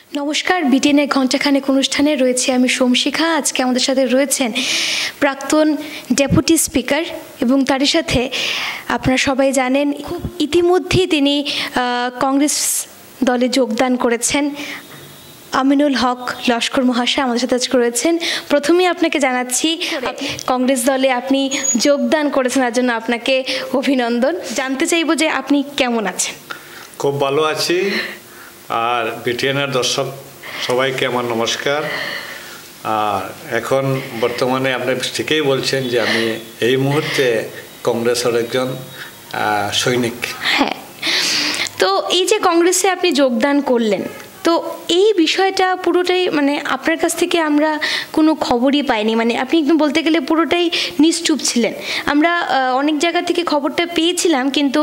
নমস্কার, বিটিএনের ঘণ্টাখানেক অনুষ্ঠানে রয়েছে আমি সোমশিখা। আজকে আমাদের সাথে রয়েছেন প্রাক্তন ডেপুটি স্পিকার এবং তারই সাথে আপনারা সবাই জানেন খুব ইতিমধ্যেই তিনি কংগ্রেস দলে যোগদান করেছেন আমিনুল হক লস্কর মহাশয় আমাদের সাথে আজকে রয়েছেন। প্রথমেই আপনাকে জানাচ্ছি কংগ্রেস দলে আপনি যোগদান করেছেন, তার জন্য আপনাকে অভিনন্দন। জানতে চাইব যে আপনি কেমন আছেন? খুব ভালো আছি। আর বিটিএনের দর্শক সবাইকে আমার নমস্কার। আর এখন বর্তমানে আপনি ঠিকই বলছেন যে আমি এই মুহূর্তে কংগ্রেসের একজন সৈনিক। হ্যাঁ, তো এই যে কংগ্রেসে আপনি যোগদান করলেন, তো এই বিষয়টা পুরোটাই মানে আপনার কাছ থেকে আমরা কোনো খবরই পাইনি, মানে আপনি একদম বলতে গেলে পুরোটাই নিশ্চুপ ছিলেন। আমরা অনেক জায়গা থেকে খবরটা পেয়েছিলাম, কিন্তু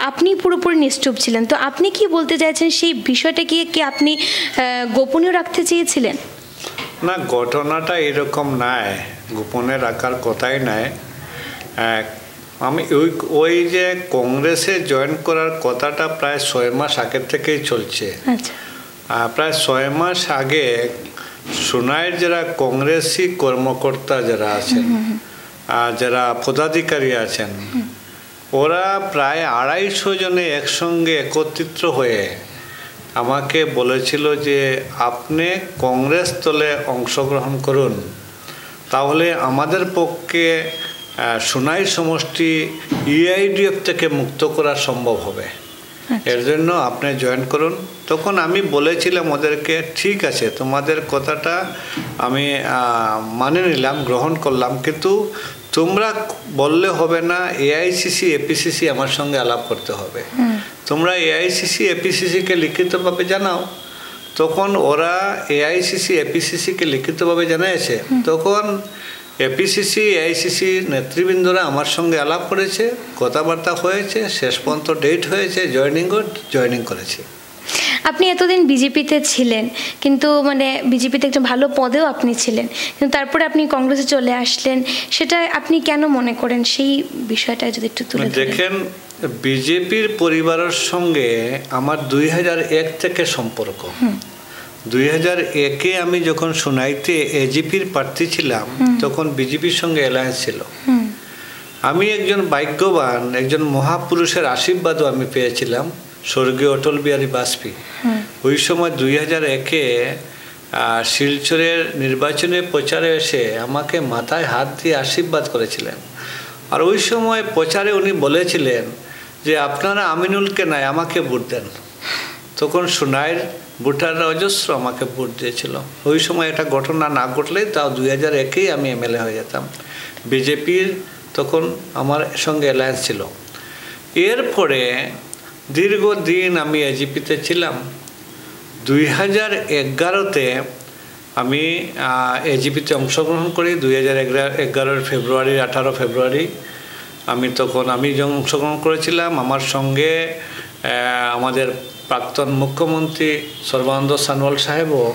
আপনি পুরোপুরি নিশ্চুপ ছিলেন। তো আপনি কি বলতে চাইছেন, সেই বিষয়টা কি আপনি গোপনীয় রাখতে চেয়েছিলেন? না, ঘটনাটা এরকম নয়, গোপনে রাখার কথাই নয়। আমি ওই যে কংগ্রেসে জয়েন করার কথাটা প্রায় 6 মাস আগের থেকেই চলছে। আচ্ছা, প্রায় 6 মাস আগে সোনাইয়ের যারা কংগ্রেসি কর্মকর্তা যারা আছেন, যারা পদাধিকারী আছেন, ওরা প্রায় 250 জনে একসঙ্গে একত্রিত হয়ে আমাকে বলেছিল যে আপনি কংগ্রেস দলে অংশগ্রহণ করুন, তাহলে আমাদের পক্ষে সোনাই সমষ্টি ইআইডিএফ থেকে মুক্ত করা সম্ভব হবে। এর জন্য আপনি জয়েন করুন। তখন আমি বলেছিলাম ওদেরকে, ঠিক আছে, তোমাদের কথাটা আমি মানে নিলাম, গ্রহণ করলাম, কিন্তু তোমরা বললে হবে না, এআইসিসি এপিসিসি আমার সঙ্গে আলাপ করতে হবে। তোমরা এআইসিসি এপিসিসিকে লিখিতভাবে জানাও। তখন ওরা এআইসিসি এপিসিসিকে লিখিতভাবে জানিয়েছে। তখন এপিসিসি এআইসিসি নেতৃবৃন্দরা আমার সঙ্গে আলাপ করেছে, কথাবার্তা হয়েছে, শেষ পর্যন্ত ডেট হয়েছে, জয়েনিং করেছে। আপনি এতদিন বিজেপিতে ছিলেন, কিন্তু মানে বিজেপিতে একটা ভালো পদেও আপনি ছিলেন, কিন্তু তারপরে আপনি কংগ্রেসে চলে আসলেন, সেটা আপনি কেন মনে করেন? সেই বিষয়টা যদি একটু তুলে ধরেন। দেখেন, বিজেপির পরিবারের সঙ্গে আমার 2001 থেকে সম্পর্ক। 2001-এ আমি যখন সোনাইতে এজিপির প্রার্থী ছিলাম, তখন বিজেপির সঙ্গে অ্যালায়েন্স ছিল। আমি একজন ভাগ্যবান, একজন মহাপুরুষের আশীর্বাদও আমি পেয়েছিলাম, স্বর্গীয় অটল বিহারী বাজপেয়ী। ওই সময় 2001-এ শিলচরের নির্বাচনে প্রচারে এসে আমাকে মাথায় হাত দিয়ে আশীর্বাদ করেছিলেন। আর ওই সময় প্রচারে উনি বলেছিলেন যে আপনারা আমিনুলকে নাই, আমাকে ভোট দেন। তখন সোনাইয়ের ভোটাররা অজস্র আমাকে ভোট দিয়েছিল। ওই সময় একটা ঘটনা না ঘটলেই তাও 2001-এই আমি এমএলএ হয়ে যেতাম। বিজেপির তখন আমার সঙ্গে অ্যালায়েন্স ছিল। এরপরে দীর্ঘদিন আমি এজিপিতে ছিলাম। 2011-তে আমি এজিপিতে অংশগ্রহণ করি। 2011-এর ফেব্রুয়ারি, 18 ফেব্রুয়ারি আমি যখন অংশগ্রহণ করেছিলাম, আমার সঙ্গে আমাদের প্রাক্তন মুখ্যমন্ত্রী সর্বানন্দ সোনোয়াল সাহেবও,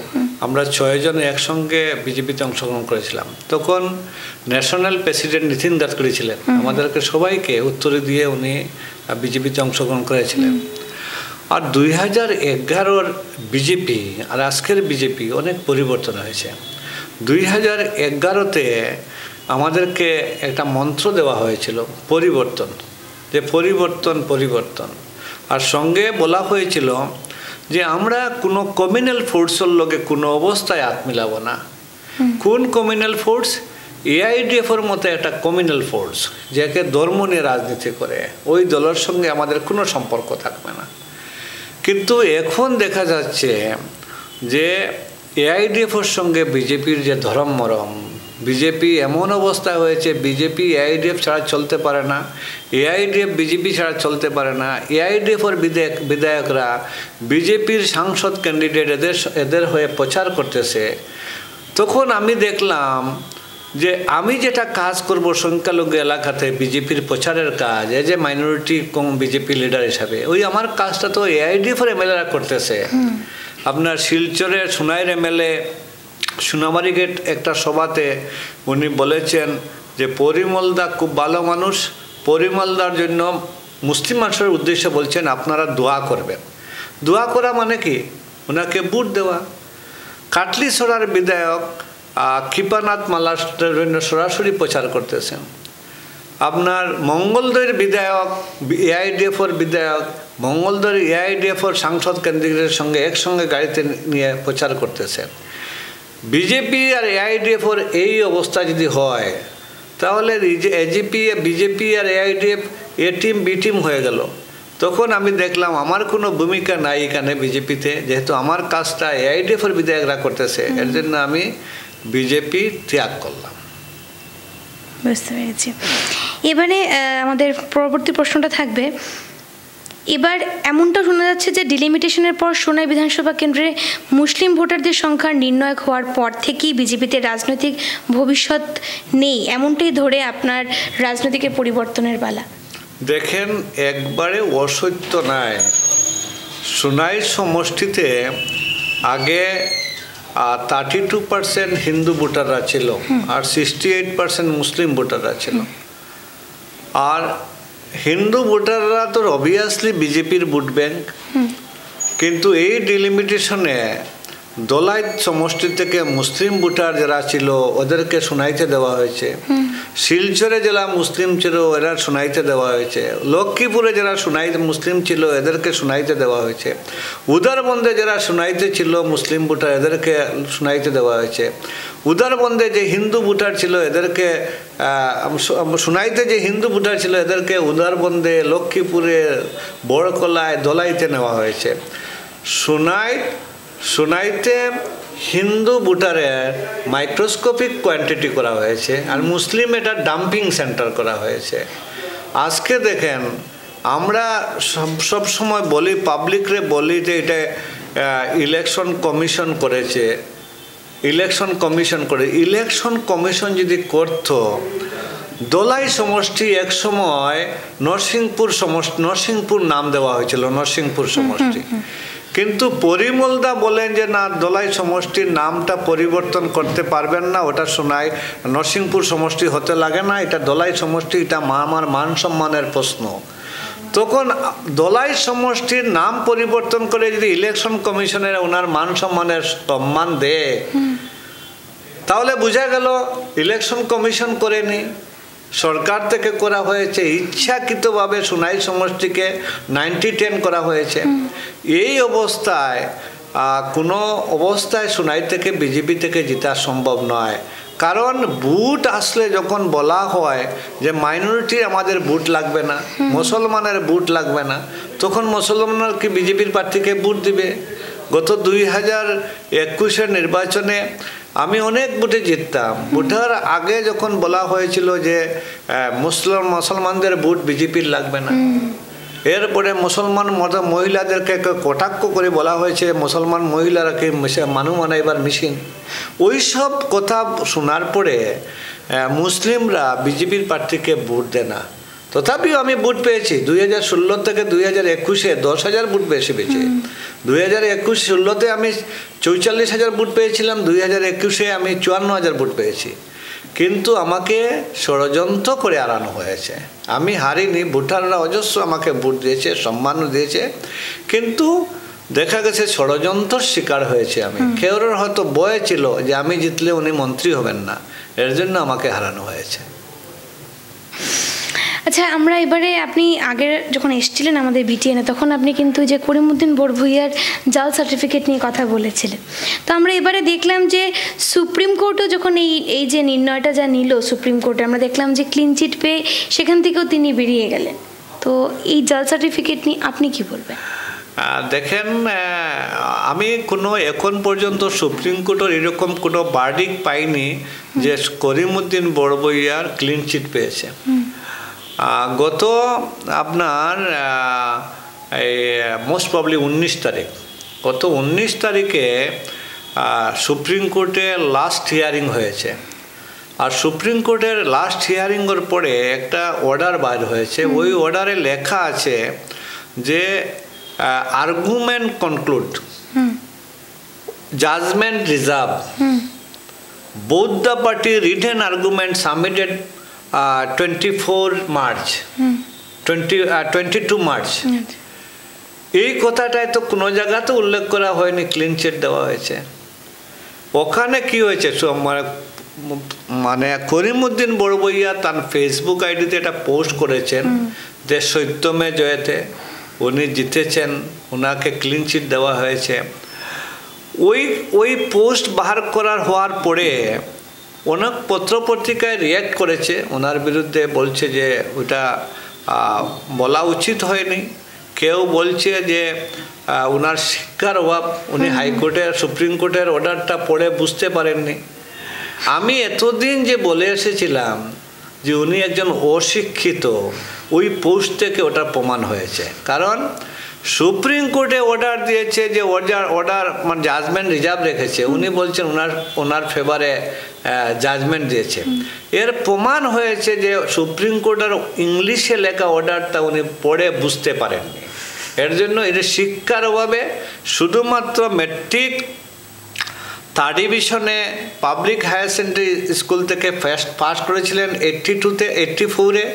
আমরা 6 জন একসঙ্গে বিজেপিতে অংশগ্রহণ করেছিলাম। তখন ন্যাশনাল প্রেসিডেন্ট নীতিন গাডকারি ছিলেন, আমাদেরকে সবাইকে উত্তরে দিয়ে উনি বিজেপিতে অংশগ্রহণ করেছিলেন। আর 2011-এর বিজেপি আর আজকের বিজেপি অনেক পরিবর্তন হয়েছে। 2011-তে আমাদেরকে একটা মন্ত্র দেওয়া হয়েছিল, পরিবর্তন, যে পরিবর্তন। আর সঙ্গে বলা হয়েছিল যে আমরা কোনো কমিউনাল ফোর্সের লগে কোনো অবস্থায় হাত মিলাব না। কোন কমিউনাল ফোর্স? এআইডিএফের মতো একটা কমিউনাল ফোর্স, যাকে ধর্ম নিয়ে রাজনীতি করে, ওই দলের সঙ্গে আমাদের কোনো সম্পর্ক থাকবে না। কিন্তু এখন দেখা যাচ্ছে যে এআইডিএফের সঙ্গে বিজেপির যে ধরম মরম, বিজেপি এমন অবস্থা হয়েছে, বিজেপি এআইডিএফ ছাড়া চলতে পারে না, এআইডিএফ বিজেপি ছাড়া চলতে পারে না। এআইডিএফের বিধায়করা বিজেপির সাংসদ ক্যান্ডিডেট এদের হয়ে প্রচার করতেছে। তখন আমি দেখলাম যে আমি যেটা কাজ করব সংখ্যালঘু এলাকাতে বিজেপির প্রচারের কাজ, as a minority BJP leader হিসাবে, ওই আমার কাজটা তো এআইডিএফের এমএলএরা করতেছে। আপনার শিলচরের সোনাইয়ের এমএলএ সোনামারি গেট একটা সভাতে উনি বলেছেন যে পরিমলদা খুব ভালো মানুষ, পরিমলদার জন্য মুসলিম মানুষের উদ্দেশ্যে বলছেন আপনারা দোয়া করবেন। দোয়া করা মানে কি? ওনাকে ভোট দেওয়া। কাটলিছড়ার বিধায়ক কৃপানাথ মালার সরাসরি প্রচার করতেছেন। আপনার মঙ্গলদৈর বিধায়ক এআইডিএফের বিধায়ক মঙ্গলদৈর এআইডিএফের সাংসদ কেন্দ্রীকের সঙ্গে একসঙ্গে গাড়িতে নিয়ে প্রচার করতেছেন। বিজেপি আর এআইডিএফের এই অবস্থা যদি হয় তাহলে বিজেপি আর এআইডিএফ এ টিম বি টিম হয়ে গেল। তখন আমি দেখলাম আমার কোনো ভূমিকা নাই এখানে বিজেপিতে, যেহেতু আমার কাজটা এআইডিএফের বিধায়করা করতেছে, এর জন্য আমি বিজেপি ত্যাগ করলাম। বুঝতে পেরেছি। এবারে আমাদের পরবর্তী প্রশ্নটা থাকবে, এবার এমনটা শোনা যাচ্ছে যে ডিলিমিটেশনের পর সোনাই বিধানসভা কেন্দ্রে মুসলিম ভোটারদের সংখ্যা নির্ণয় হওয়ার পর থেকেই বিজেপিতে রাজনৈতিক ভবিষ্যৎ নেই, এমনটাই ধরে আপনার রাজনৈতিকের পরিবর্তনের পালা। দেখেন, একবারে অসত্য নয়। সোনাই সমষ্টিতে আগে 32% হিন্দু ভোটাররা ছিল আর 68% মুসলিম ভোটাররা ছিল। আর হিন্দু ভোটাররা তো অবভিয়াসলি বিজেপির ভোট ব্যাংক, কিন্তু এই ডিলিমিটেশনে দোলাইত সমষ্টি থেকে মুসলিম ভোটার যারা ছিল ওদেরকে সোনাইতে দেওয়া হয়েছে। শিলচরে যারা মুসলিম ছিল এরা সোনাইতে দেওয়া হয়েছে। লক্ষ্মীপুরে যারা মুসলিম ছিল এদেরকে সোনাইতে দেওয়া হয়েছে। উদারবন্দে যারা সোনাইতে ছিল মুসলিম ভোটার এদেরকে সোনাইতে দেওয়া হয়েছে। উদারবন্দে যে হিন্দু ভোটার ছিল এদেরকে সোনাইতে যে হিন্দু ভোটার ছিল এদেরকে উদারবন্দে, লক্ষ্মীপুরে, বড়কলায়, দোলাইতে নেওয়া হয়েছে। সোনাইতে হিন্দু ভোটারের মাইক্রোস্কোপিক কোয়ান্টিটি করা হয়েছে আর মুসলিম এটা ডাম্পিং সেন্টার করা হয়েছে। আজকে দেখেন, আমরা সব সময় বলি, পাবলিকরে বলি যে এটা ইলেকশন কমিশন করেছে, ইলেকশন কমিশন যদি করত, দোলাই সমষ্টি এক সময় নরসিংপুর নাম দেওয়া হয়েছিল, নরসিংপুর সমষ্টি। কিন্তু পরিমলদা বলেন যে না, দোলাই সমষ্টির নামটা পরিবর্তন করতে পারবেন না, ওটা শোনায় নরসিংপুর সমষ্টি হতে লাগে না, এটা দোলাই সমষ্টি, এটা আমার মান সম্মানের প্রশ্ন। তখন দোলাই সমষ্টির নাম পরিবর্তন করে যদি ইলেকশন কমিশনের ওনার মান সম্মানের সম্মান দেয়, তাহলে বোঝা গেল ইলেকশন কমিশন করেনি, সরকার থেকে করা হয়েছে, ইচ্ছাকৃতভাবে সোনাই সমষ্টিকে 90-10 করা হয়েছে। এই অবস্থায় কোনো অবস্থায় সোনাই থেকে বিজেপি থেকে জিতা সম্ভব নয়। কারণ ভোট আসলে যখন বলা হয় যে মাইনরিটি আমাদের ভোট লাগবে না, মুসলমানের ভোট লাগবে না, তখন মুসলমানরা কি বিজেপির প্রার্থীকে ভোট দিবে? গত 2021 নির্বাচনে আমি অনেক ভোটে জিততাম। ভোটার আগে যখন বলা হয়েছিল যে মুসলমানদের ভোট বিজেপির লাগবে না, এরপরে মুসলমান মহিলাদেরকে কটাক্ষ করে বলা হয়েছে মুসলমান মহিলারা কি মানু মানাইবার মেশিন। ওই সব কথা শোনার পরে মুসলিমরা বিজেপির প্রার্থীকে ভোট দেয় না। তথাপিও আমি ভোট পেয়েছি 2016 থেকে 2021-এ 10,000 ভোট বেশি পেয়েছি। 2021-16-তে আমি 44,000 ভোট পেয়েছিলাম, 2021-এ আমি 54,000 ভোট পেয়েছি। কিন্তু আমাকে ষড়যন্ত্র করে হারানো হয়েছে। আমি হারিনি, ভোটাররা অজস্র আমাকে ভোট দিয়েছে, সম্মানও দিয়েছে, কিন্তু দেখা গেছে ষড়যন্ত্রের শিকার হয়েছে আমি। কেউর হয়তো ভয় ছিল যে আমি জিতলে উনি মন্ত্রী হবেন না, এর জন্য আমাকে হারানো হয়েছে। আচ্ছা, আমরা এবারে আপনি আগের যখন এসেছিলেন আমাদের বিটিএনে, তখন আপনি কিন্তু যে করিমউদ্দিন বড়ভূইয়ার জাল সার্টিফিকেট নিয়ে কথা বলেছিলেন। তো আমরা এবারে দেখলাম যে সুপ্রিম কোর্টও যখন এই যে নির্ণয়টা যা নিল সুপ্রিম কোর্টে, আমরা দেখলাম যে ক্লিন চিট পেয়ে সেখান থেকেও তিনি বেরিয়ে গেলেন। তো এই জাল সার্টিফিকেট নিয়ে আপনি কি বলবেন? দেখেন, আমি এখন পর্যন্ত সুপ্রিম কোর্টের এরকম কোনো ভার্ডিক্ট পাইনি যে করিমউদ্দিন বড়ভূইয়ার ক্লিন চিট পেয়েছে। গত আপনার মোস্ট প্রবলি 19 তারিখ, গত 19 তারিখে সুপ্রিম কোর্টে লাস্ট হিয়ারিং হয়েছে। আর সুপ্রিম কোর্টের লাস্ট হিয়ারিংয়ের পরে একটা অর্ডার বাইর হয়েছে। ওই অর্ডারে লেখা আছে যে argument conclude, judgment reserve, both the party written argument submitted 22 March. এই কথাটাই তো কোনো জায়গাতে উল্লেখ করা হয়নি, ক্লিন চিট দেওয়া হয়েছে। ওখানে কি হয়েছে, মানে করিমউদ্দিন বড়বইয়া তার ফেসবুক আইডিতে এটা পোস্ট করেছেন যে সত্যমে জয়েতে উনি জিতেছেন, ওনাকে ক্লিন চিট দেওয়া হয়েছে। ওই পোস্ট বাহার করার হওয়ার পরে অনেক পত্রপত্রিকায় রিয়াক্ট করেছে ওনার বিরুদ্ধে, বলছে যে ওটা বলা উচিত হয়নি। কেউ বলছে যে ওনার শিক্ষার অভাব, উনি হাইকোর্টের সুপ্রিম কোর্টের অর্ডারটা পড়ে বুঝতে পারেননি। আমি এতদিন যে বলে এসেছিলাম যে উনি একজন অশিক্ষিত, ওই পোস্ট থেকে ওটা প্রমাণ হয়েছে। কারণ সুপ্রিম কোর্টে অর্ডার দিয়েছে যে অর্ডার মানে জাজমেন্ট রিজার্ভ রেখেছে, উনি বলছেন ওনার ফেভারে জাজমেন্ট দিয়েছে। এর প্রমাণ হয়েছে যে সুপ্রিম কোর্টের ইংলিশে লেখা অর্ডারটা উনি পড়ে বুঝতে পারেননি। এর জন্য এটা শিক্ষার অভাবে শুধুমাত্র মেট্রিক থার্ড ডিভিশনে পাবলিক হায়ার সেকেন্ডারি স্কুল থেকে পাস করেছিলেন 82-তে 84-এ।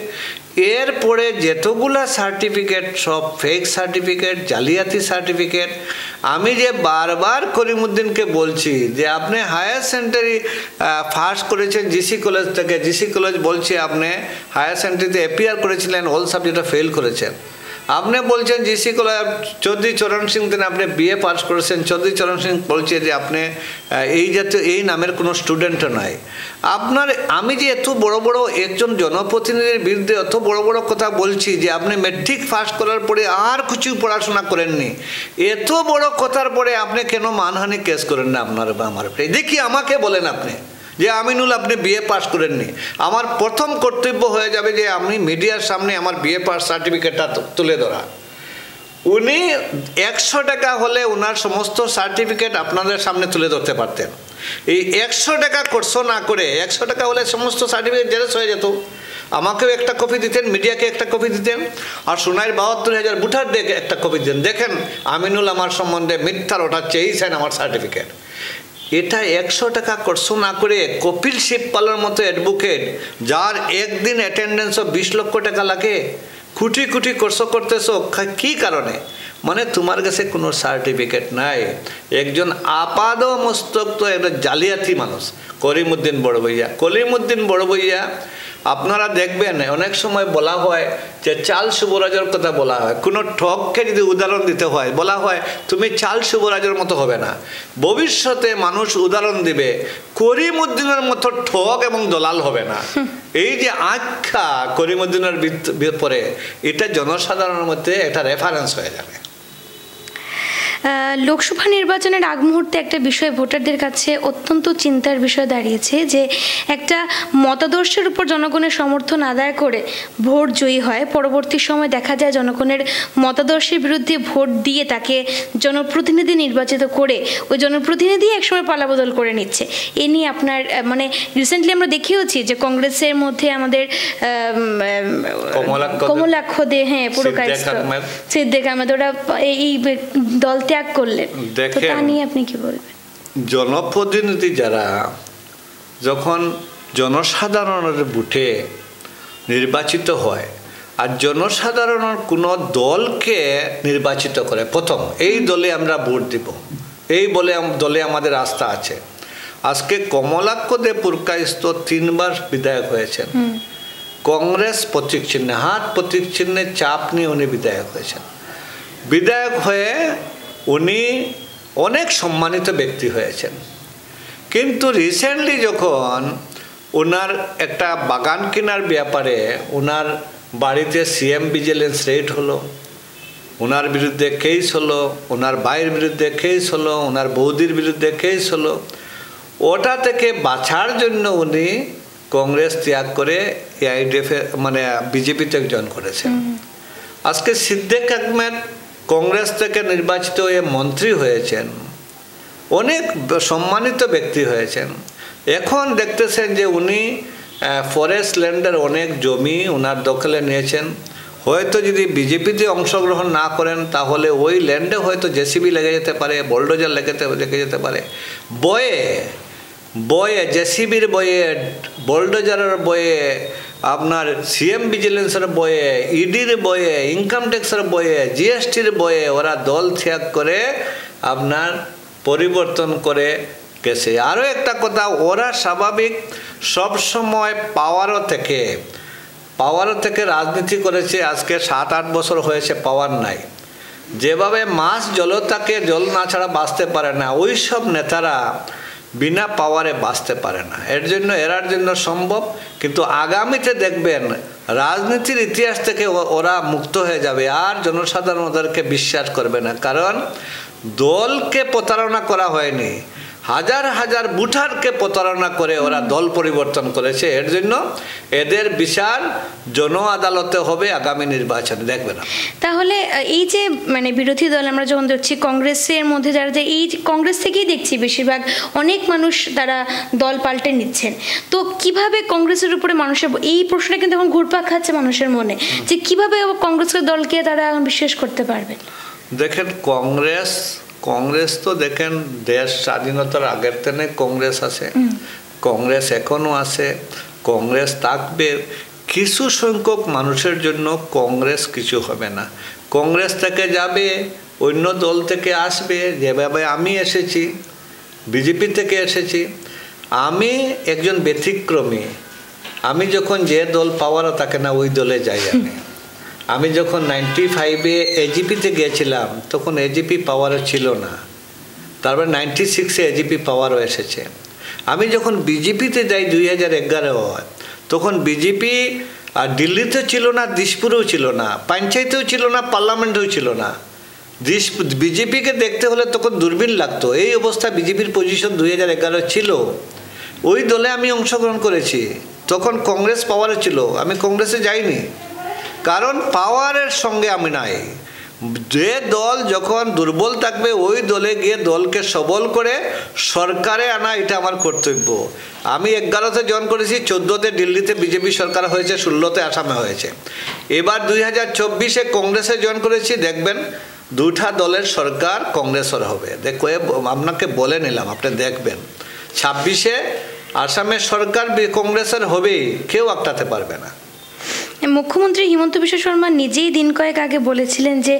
এরপরে যতগুলা সার্টিফিকেট সব ফেক সার্টিফিকেট, জালিয়াতি সার্টিফিকেট। আমি যে বারবার করিমউদ্দিনকে বলছি যে আপনি হায়ার সেকেন্ডারি পাস করেছেন জিসি কলেজ থেকে, জিসি কলেজ বলছে আপনি হায়ার সেকেন্ডারিতে অ্যাপিয়ার করেছিলেন, অল সাবজেক্টে ফেল করেছেন। আপনি বলছেন জিসি কলেজ চৌধুরী চরণ সিং দিন আপনি বিএ পাস করেছেন, চৌধুরী চরণ সিং বলছে যে আপনি এই জাতীয় এই নামের কোনো স্টুডেন্টও নয়। আমি যে এত বড় বড় একজন জনপ্রতিনিধির বিরুদ্ধে এত বড় বড় কথা বলছি যে আপনি মেট্রিক পাস করার পরে আর কিছু পড়াশোনা করেননি, এত বড় কথার পরে আপনি কেন মানহানি কেস করেন না আপনার বা আমার? দেখি আমাকে বলেন আপনি যে আমিনুল আপনি বিএ পাস করেননি। আমার প্রথম কর্তব্য হয়ে যাবে যে আমি মিডিয়ার সামনে আমার বিএ পাস সার্টিফিকেটটা তুলে ধরা। উনি 100 টাকা হলে ওনার সমস্ত সার্টিফিকেট আপনাদের সামনে তুলে ধরতে পারতেন। এই 100 টাকা খরচ না করে 100 টাকা হলে সমস্ত সার্টিফিকেট জেরক্স হয়ে যেত, আমাকেও একটা কপি দিতেন, মিডিয়াকে একটা কপি দিতেন, আর সোনাইর 72,000 ভোটার দেখে একটা কপি দিতেন, দেখেন আমিনুল আমার সম্বন্ধে মিথ্যার ওটা চেয়েছেন আমার সার্টিফিকেট। এটা 100 টাকা খরচ না করে কপিল শিবপালের মতো অ্যাডভোকেট যার একদিন অ্যাটেন্ডেন্সও 20 লক্ষ টাকা লাগে, কোটি কোটি খরচ করতেছো কি কারণে? মানে তোমার কাছে কোনো সার্টিফিকেট নাই। একজন আপাদ মস্তক তো একটা জালিয়াতি মানুষ করিমউদ্দিন বড়বইয়া। আপনারা দেখবেন অনেক সময় বলা হয় যে চার্লস শুভরাজের কথা বলা হয়, কোনো ঠককে যদি উদাহরণ দিতে হয় বলা হয় তুমি চার্লস শুভরাজের মতো হবে না। ভবিষ্যতে মানুষ উদাহরণ দিবে করিমউদ্দিনের মতো ঠক এবং দলাল হবে না। এই যে আখ্যা করিমউদ্দিনের পরে এটা জনসাধারণের মধ্যে একটা রেফারেন্স হয়ে যাবে। লোকসভা নির্বাচনের আগ মুহূর্তে একটা বিষয় ভোটারদের কাছে অত্যন্ত চিন্তার বিষয় দাঁড়িয়েছে যে একটা মতাদর্শের উপর জনগণের সমর্থন আদায় করে ভোট জয়ী হয়, পরবর্তী সময় দেখা যায় জনগণের মতাদর্শের বিরুদ্ধে ভোট দিয়ে তাকে জনপ্রতিনিধি নির্বাচিত করে ওই জনপ্রতিনিধি একসময় পালাবদল করে নিচ্ছে। এ নিয়ে আপনার মানে রিসেন্টলি আমরা দেখিয়েছি যে কংগ্রেসের মধ্যে আমাদের কমলাক্ষ দে, হ্যাঁ পুরকায়স্থ সিদ্দিক আহমেদ, ওরা এই দল ত্যাগ করলেন। তা নিয়ে আপনি কি বলবেন? জনপ্রতিনিধি যারা যখন জনসাধারণের ভোটে নির্বাচিত হয় আর জনসাধারণের কোনো দলকে নির্বাচিত করে, প্রথম এই দলে আমরা ভোট দিব, এই দলে আমাদের আস্থা আছে। আজকে কমলাক্ষ দে পুরকায়স্থ 3 বার বিধায়ক হয়েছেন, কংগ্রেস প্রতীক চিহ্নে, হাত প্রতীক চিহ্নে চাপ নিয়ে উনি বিধায়ক হয়েছেন। বিধায়ক হয়ে উনি অনেক সম্মানিত ব্যক্তি হয়েছেন, কিন্তু রিসেন্টলি যখন ওনার একটা বাগান কেনার ব্যাপারে ওনার বাড়িতে সিএম ভিজিলেন্স রেড হলো, ওনার বিরুদ্ধে কেস হলো, ওনার ভাইয়ের বিরুদ্ধে কেস হলো, ওনার বৌদির বিরুদ্ধে কেস হলো, ওটা থেকে বাঁচার জন্য উনি কংগ্রেস ত্যাগ করে এআইডিএফে মানে বিজেপিতে জয়েন করেছেন। আজকে সিদ্দিক আহমেদ কংগ্রেস থেকে নির্বাচিত হয়ে মন্ত্রী হয়েছেন, অনেক সম্মানিত ব্যক্তি হয়েছেন। এখন দেখতেছেন যে উনি ফরেস্ট ল্যান্ডের অনেক জমি ওনার দখলে নিয়েছেন। হয়তো যদি বিজেপিতে অংশগ্রহণ না করেন তাহলে ওই ল্যান্ডে হয়তো জেসিবি লেগে যেতে পারে, বোলডোজার লেগে যেতে পারে। বয়ে জেসিবির বয়ে, বোলডোজারের বয়ে আপনার সিএম ভিজিলেন্সের বয়ে, ইডির বয়ে, ইনকাম ট্যাক্সের বয়ে, জিএসটির বয়ে ওরা দল ত্যাগ করে আপনার পরিবর্তন করে গেছে। আরও একটা কথা, ওরা স্বাভাবিক সবসময় পাওয়ারও থেকে রাজনীতি করেছে। আজকে 7-8 বছর হয়েছে পাওয়ার নাই। যেভাবে মাছ জলতাকে জল না ছাড়া বাঁচতে পারে না, ওই সব নেতারা বিনা পাওয়ারে বাঁচতে পারে না। এরার জন্য সম্ভব, কিন্তু আগামীতে দেখবেন রাজনীতির ইতিহাস থেকে ওরা মুক্ত হয়ে যাবে, আর জনসাধারণ ওদেরকে বিশ্বাস করবে না। কারণ দলকে প্রতারণা করা হয়নি, হাজার হাজার ভোটারকে প্রতারণা করে ওরা দল পরিবর্তন করেছে। এর জন্য এদের বিচার জন আদালতে হবে আগামী নির্বাচনে, দেখবে না। তাহলে এই যে মানে বিরোধী দল আমরা যখন দেখছি কংগ্রেসের মধ্যে যারা, যে এই কংগ্রেস থেকেই দেখছি বেশিরভাগ অনেক মানুষ তারা দল পাল্টে নিচ্ছেন, তো কিভাবে কংগ্রেসের উপরে মানুষের এই প্রশ্নটা কিন্তু এখন ঘুরপাক খাচ্ছে মানুষের মনে, যে কিভাবে কংগ্রেসের দলকে তারা বিশ্বাস করতে পারবে? দেখেন কংগ্রেস তো দেখেন দেশ স্বাধীনতার আগের থেকে কংগ্রেস আছে, কংগ্রেস এখনো আছে, কংগ্রেস থাকবে। কিছু সংখ্যক মানুষের জন্য কংগ্রেস কিছু হবে না, কংগ্রেস থেকে যাবে, অন্য দল থেকে আসবে। যেভাবে আমি এসেছি, বিজেপি থেকে এসেছি, আমি একজন ব্যতিক্রমী। আমি যখন যে দল পাওয়ারও থাকে না ওই দলে যাই। আমি যখন 95-এ এজিপিতে গিয়েছিলাম তখন এজিপি পাওয়ারও ছিল না, তারপর 96-এ এজিপি পাওয়ারও এসেছে। আমি যখন বিজেপিতে যাই 2011 তখন বিজেপি আর দিল্লিতেও ছিল না, দিশপুরেও ছিল না, পঞ্চায়েতেও ছিল না, পার্লামেন্টেও ছিল না। বিজেপিকে দেখতে হলে তখন দূরবীন লাগতো। এই অবস্থা বিজেপির পজিশন 2011 ছিল। ওই দলে আমি অংশগ্রহণ করেছি, তখন কংগ্রেস পাওয়ারে ছিল, আমি কংগ্রেসে যাইনি, কারণ পাওয়ারের সঙ্গে আমি নাই। যে দল যখন দুর্বল থাকবে ওই দলে গিয়ে দলকে সবল করে সরকারে আনা, এটা আমার কর্তব্য। আমি 11তে জয়েন করেছি, 14তে দিল্লিতে বিজেপি সরকার হয়েছে, 16তে আসামে হয়েছে। এবার 2024-এ কংগ্রেসে জয়েন করেছি। দেখবেন দুটা দলের সরকার কংগ্রেসের হবে। দেখো আপনাকে বলে নিলাম, আপনি দেখবেন 26-এ আসামের সরকার কংগ্রেসের হবেই, কেউ আটকাতে পারবে না। মুখ্যমন্ত্রী হিমন্ত বিশ্ব শর্মা নিজেই দিন কয়েক আগে বলেছিলেন যে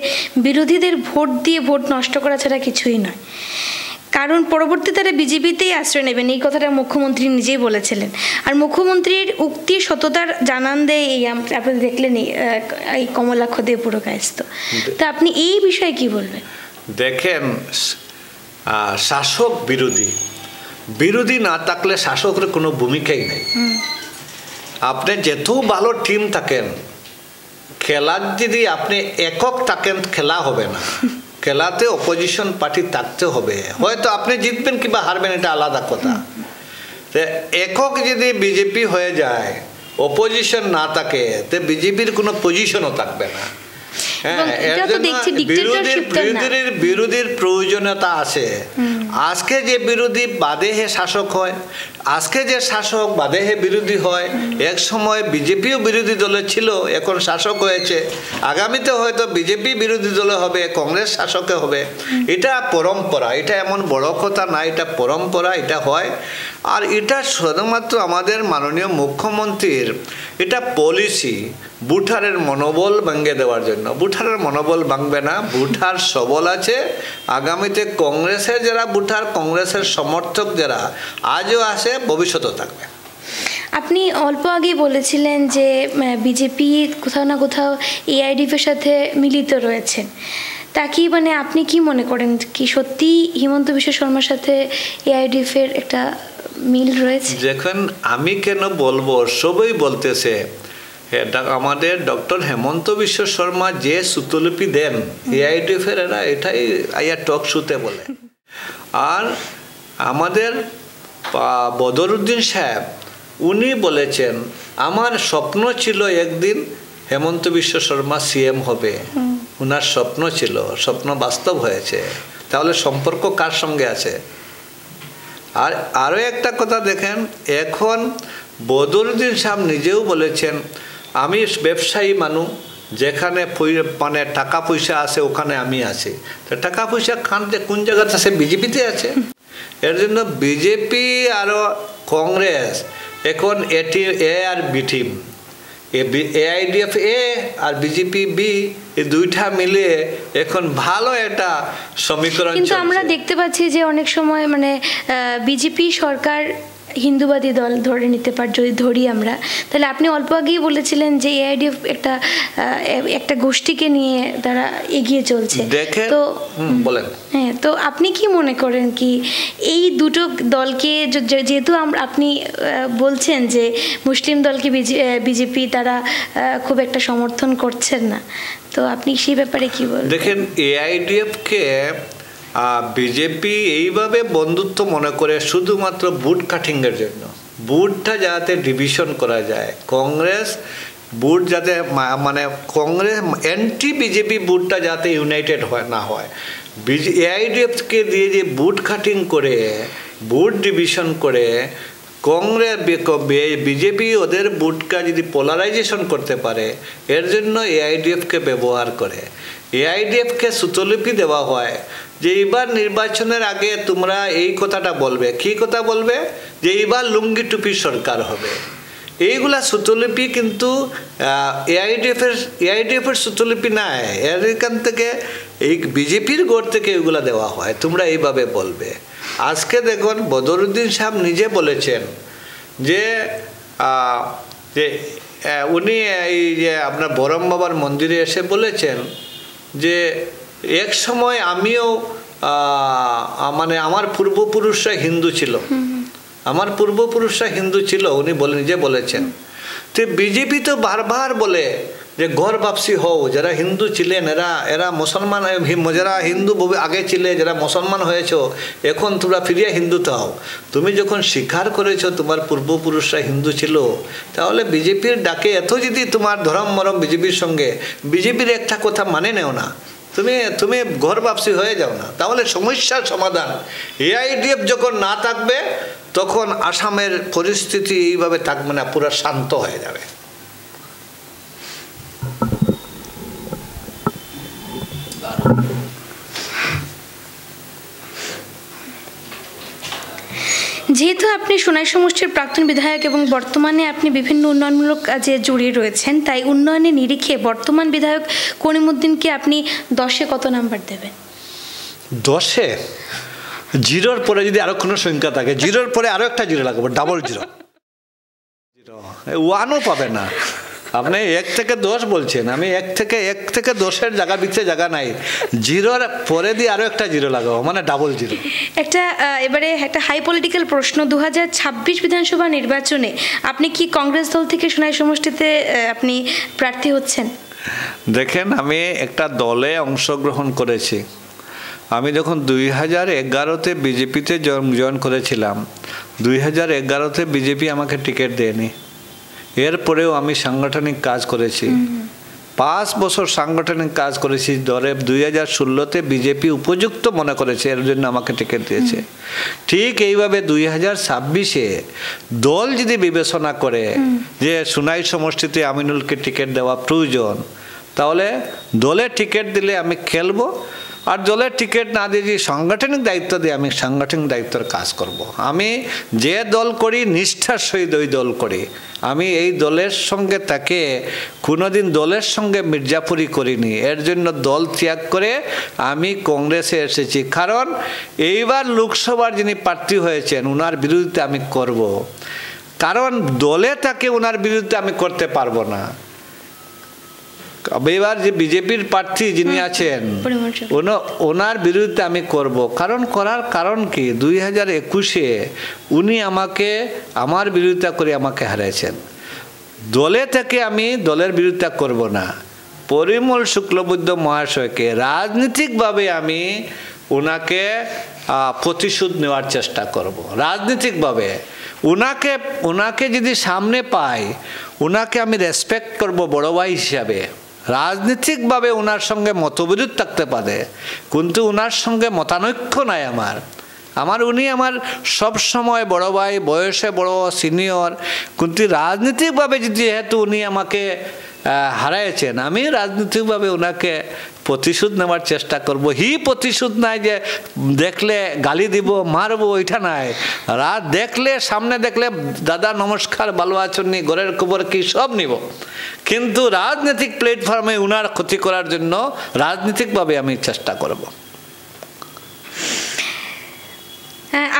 বিরোধীদের ভোট দিয়ে ভোট নষ্ট করা ছাড়া কিছুই নয়, কারণ পরবর্তীতে তারা বিজেপিতেই আশ্রয় নেবেন। এই কথাটা মুখ্যমন্ত্রী নিজেই বলেছিলেন। আর মুখ্যমন্ত্রীর উক্তির সততার জানান দেয় এই আপনি দেখলেন এই কমলাক্ষ দে পুরকায়স্থ। তা আপনি এই বিষয়ে কি বলবেন? দেখেন, শাসক বিরোধী না থাকলে শাসকের কোনো ভূমিকাই নেই। আপনি যেত ভালো টিম থাকেন, খেলার যদি আপনি একক থাকেন খেলা হবে না। খেলাতে অপোজিশন পার্টি থাকতে হবে। হয়তো আপনি জিতবেন কিংবা হারবেন, এটা আলাদা কথা। একক যদি বিজেপি হয়ে যায়, অপোজিশন না থাকে, তো বিজেপির কোনো পজিশনও থাকবে না। বিরোধীর প্রয়োজনীয়তা আছে। আজকে যে বিরোধী বাদে হে শাসক হয়, আজকে যে শাসক বাদে হে বিরোধী হয়। এক সময় বিজেপিও বিরোধী দলে ছিল, এখন শাসক হয়েছে। আগামীতে হয়তো বিজেপি বিরোধী দলে হবে, কংগ্রেস শাসকে হবে। এটা পরম্পরা, এটা এমন বড় কথা না, এটা পরম্পরা, এটা হয়। আর এটা শুধুমাত্র আমাদের মাননীয় মুখ্যমন্ত্রীর এটা পলিসি, ভোটারের মনোবল ভেঙে দেওয়ার জন্য। ভোটারের মনোবল ভাঙবে না, ভোটার সবল আছে। আগামীতে কংগ্রেসের যারা ভোটার, কংগ্রেসের সমর্থক যারা আজও আছে, ভবিষ্যতেও থাকবে। আপনি অল্প আগেই বলেছিলেন যে বিজেপি কোথাও না কোথাও এআইডিএফের সাথে মিলিত রয়েছেন। তা কি মানে আপনি কি মনে করেন, কি সত্যি হিমন্ত বিশ্ব শর্মার সাথে এআইডিএফের একটা মিল রয়েছে? দেখেন, আমি কেন বলবো, সবই বলতেছে। আমাদের ডক্টর হেমন্ত বিশ্ব শর্মা যে সুতলিপি দেন এআইডিএফের, এরা এটাই আইয়া টক শুতে বলে। আর আমাদের বদরুদ্দিন সাহেব উনি বলেছেন, আমার স্বপ্ন ছিল একদিন হেমন্ত বিশ্ব শর্মা সিএম হবে। ওনার স্বপ্ন ছিল, স্বপ্ন বাস্তব হয়েছে। তাহলে সম্পর্ক কার সঙ্গে আছে? আর আরও একটা কথা দেখেন, এখন বদরুদ্দিন সাহেব নিজেও বলেছেন, আমি ব্যবসায়ী মানুষ, যেখানে মানে টাকা পয়সা আছে ওখানে আমি আছি। তো টাকা পয়সা কোন জায়গাতে আছে? বিজেপিতে আছে। এর জন্য বিজেপি আর কংগ্রেস এখন এ আর বি টিম। AIDF A আর বিজেপি B এই দুইটা মিলে এখন ভালো একটা সমীকরণ। কিন্তু আমরা দেখতে পাচ্ছি যে অনেক সময় মানে বিজেপি সরকার হিন্দুবাদী দল ধরে নিতে পার, যদি ধরি আমরা, তাহলে আপনি অল্প আগেই বলেছিলেন যে AIDF একটা গোষ্ঠীকে নিয়ে তারা এগিয়ে চলছে। তো বলেন, হ্যাঁ, তো আপনি কি মনে করেন কি এই দুটো দলকে, যেহেতু আপনি বলছেন যে মুসলিম দলকে বিজেপি তারা খুব একটা সমর্থন করছেন না, তো আপনি সেই ব্যাপারে কি বলেন? দেখেন, AIDF-কে বিজেপি এইভাবে বন্ধুত্ব মনে করে শুধুমাত্র বুট কাটিংয়ের জন্য, বুটটা যাতে ডিভিশন করা যায়, কংগ্রেস বুট যাতে মানে কংগ্রেস অ্যান্টি বিজেপি বুটটা যাতে ইউনাইটেড না হয়, AIDF-কে দিয়ে যে বুট কাটিং করে, বুট ডিভিশন করে কংগ্রেস বিজেপি ওদের বুটকা যদি পোলারাইজেশন করতে পারে, এর জন্য AIDF-কে ব্যবহার করে। AIDF-কে সুতলিপি দেওয়া হয় যে এইবার নির্বাচনের আগে তোমরা এই কথাটা বলবে, কী কথা বলবে, যে এইবার লুঙ্গি টুপি সরকার হবে। এইগুলা সুতলিপি কিন্তু AIDF-এর সুতলিপি নাই, এখান থেকে এই বিজেপির গোড় থেকে এগুলা দেওয়া হয়, তোমরা এইভাবে বলবে। আজকে দেখুন, বদরুদ্দিন সাহেব নিজে বলেছেন যে উনি এই যে আপনার বরম বাবার মন্দিরে এসে বলেছেন যে এক সময় আমিও মানে আমার পূর্বপুরুষরা হিন্দু ছিল, আমার পূর্বপুরুষরা হিন্দু ছিল, উনি নিজে বলেছেন। তো বিজেপি তো বারবার বলে যে ঘর বাপসি হও, যারা হিন্দু ছিলেন এরা মুসলমান, যারা হিন্দু আগে ছিলে, যারা মুসলমান হয়েছ এখন তোমরা ফিরিয়ে হিন্দুতে হও। তুমি যখন স্বীকার করেছো তোমার পূর্বপুরুষরা হিন্দু ছিল, তাহলে বিজেপির ডাকে এত যদি তোমার ধরম মরম বিজেপির সঙ্গে, বিজেপির একটা কথা মানে নেও না, তুমি ঘর বাপসি হয়ে যাও না, তাহলে সমস্যার সমাধান। AIDF যখন না থাকবে তখন আসামের পরিস্থিতি এইভাবে থাকবে না, পুরো শান্ত হয়ে যাবে। যেহেতু আপনি সোনাই সমষ্টির প্রাক্তন বিধায়ক এবং বর্তমানে আপনি বিভিন্ন উন্নয়নমূলক কাজে জড়িয়ে রয়েছেন, তাই উন্নয়নের নিরিখে বর্তমান বিধায়ক করিমউদ্দিনকে আপনি 10-এ কত নাম্বার দেবেন? 10-এ? জিরোর পরে যদি আরো কোনো সংখ্যা থাকে, জিরোর পরে আরো একটা জিরো লাগবে, ডাবল জিরো, 1ও পাবে না। আপনি 1 থেকে 10 বলছেন, আমি 1 থেকে 10-এর জায়গা ভিতরে জায়গা নাই, জিরোর পরে দিয়ে আরো একটা জিরো লাগাবো, মানে ডাবল জিরো। এবারে একটা হাই পলিটিক্যাল প্রশ্ন, 2026 বিধানসভা নির্বাচনে আপনি কি কংগ্রেস দল থেকে সোনাই সমষ্টিতে আপনি প্রার্থী হচ্ছেন? দেখেন, আমি একটা দলে অংশগ্রহণ করেছি। আমি যখন 2011-তে বিজেপিতে জয়েন করেছিলাম, 2011-তে বিজেপি আমাকে টিকিট দেয়নি। এরপরেও আমি সাংগঠনিক কাজ করেছি, 5 বছর সাংগঠনিক কাজ করেছি। 2016-তে বিজেপি উপযুক্ত মনে করেছে, এর জন্য আমাকে টিকিট দিয়েছে। ঠিক এইভাবে 2026-এ দল যদি বিবেচনা করে যে সোনাই সমষ্টিতে আমিনুলকে টিকিট দেওয়া প্রয়োজন, তাহলে দলে টিকিট দিলে আমি খেলবো, আর দলের টিকিট না দিয়ে যে সাংগঠনিক দায়িত্ব দিয়ে আমি সাংগঠনিক দায়িত্বের কাজ করব। আমি যে দল করি নিষ্ঠার সহিত ওই দল করি। আমি এই দলের সঙ্গে তাকে কোনোদিন দলের সঙ্গে মির্জাপুরি করিনি। এর জন্য দল ত্যাগ করে আমি কংগ্রেসে এসেছি, কারণ এইবার লোকসভার যিনি প্রার্থী হয়েছেন ওনার বিরুদ্ধে আমি করব, কারণ দলে তাকে ওনার বিরুদ্ধে আমি করতে পারবো না। এবার যে বিজেপির প্রার্থী যিনি আছেন ওনার বিরুদ্ধে আমি করব, করার কারণ কি, 2021-এ উনি আমার বিরোধিতা করে আমাকে হারিয়েছেন। দলে থেকে আমি দলের বিরোধিতা করব না। পরিমল শুক্লবৈদ্য মহাশয়কে রাজনৈতিকভাবে আমি ওনাকে প্রতিশোধ নেওয়ার চেষ্টা করব, রাজনৈতিকভাবে। ওনাকে যদি সামনে পাই, ওনাকে আমি রেসপেক্ট করব বড় ভাই হিসাবে। রাজনৈতিকভাবে ওনার সঙ্গে মতবিরোধ থাকতে পারে, কিন্তু ওনার সঙ্গে মতানৈক্য নাই উনি আমার সব সময় বড় ভাই, বয়সে বড়, সিনিয়র। কিন্তু রাজনৈতিকভাবে যেহেতু উনি আমাকে হারাইছেন, আমি রাজনৈতিকভাবে ওনাকে প্রতিশোধ নেওয়ার চেষ্টা করব। প্রতিশোধ নাই যে দেখলে গালি দিব মারবো, ওইটা নাই। রাত দেখলে সামনে দেখলে দাদা নমস্কার ভালো আছেন নি, ঘরের খবর কি, সব নিব। কিন্তু রাজনৈতিক প্ল্যাটফর্মে উনার ক্ষতি করার জন্য রাজনৈতিকভাবে আমি চেষ্টা করব।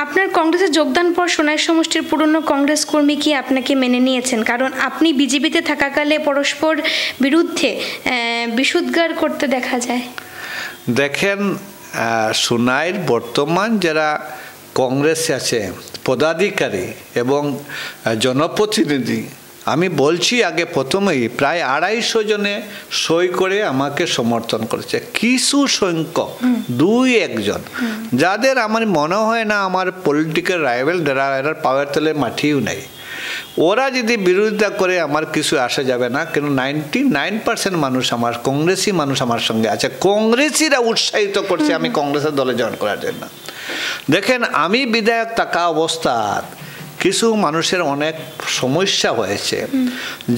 আপনার কংগ্রেসে যোগদান পর সোনাই সমষ্টির পুরনো কংগ্রেস কর্মী কি আপনাকে মেনে নিয়েছেন? কারণ আপনি বিজেপিতে থাকাকালে পরস্পর বিরুদ্ধে বিশুদ্গার করতে দেখা যায়। দেখেন, সোনাইয়ের বর্তমান যারা কংগ্রেসে আছে পদাধিকারী এবং জনপ্রতিনিধি, আমি বলছি আগে প্রথমেই প্রায় 250 জনে সই করে আমাকে সমর্থন করেছে। কিছু সংখ্যক 2-1 জন যাদের আমার মনে হয় না আমার পলিটিক্যাল রাইভেল, যারা এরা পাওয়ার তলে মাটিও নেই, ওরা যদি বিরোধিতা করে আমার কিছু আসা যাবে না। কেন 99% মানুষ আমার কংগ্রেসি মানুষ আমার সঙ্গে আছে, কংগ্রেসিরা উৎসাহিত করছে আমি কংগ্রেসের দলে জয়েন করার জন্য। দেখেন, আমি বিধায়ক থাকা অবস্থায় কিছু মানুষের অনেক সমস্যা হয়েছে,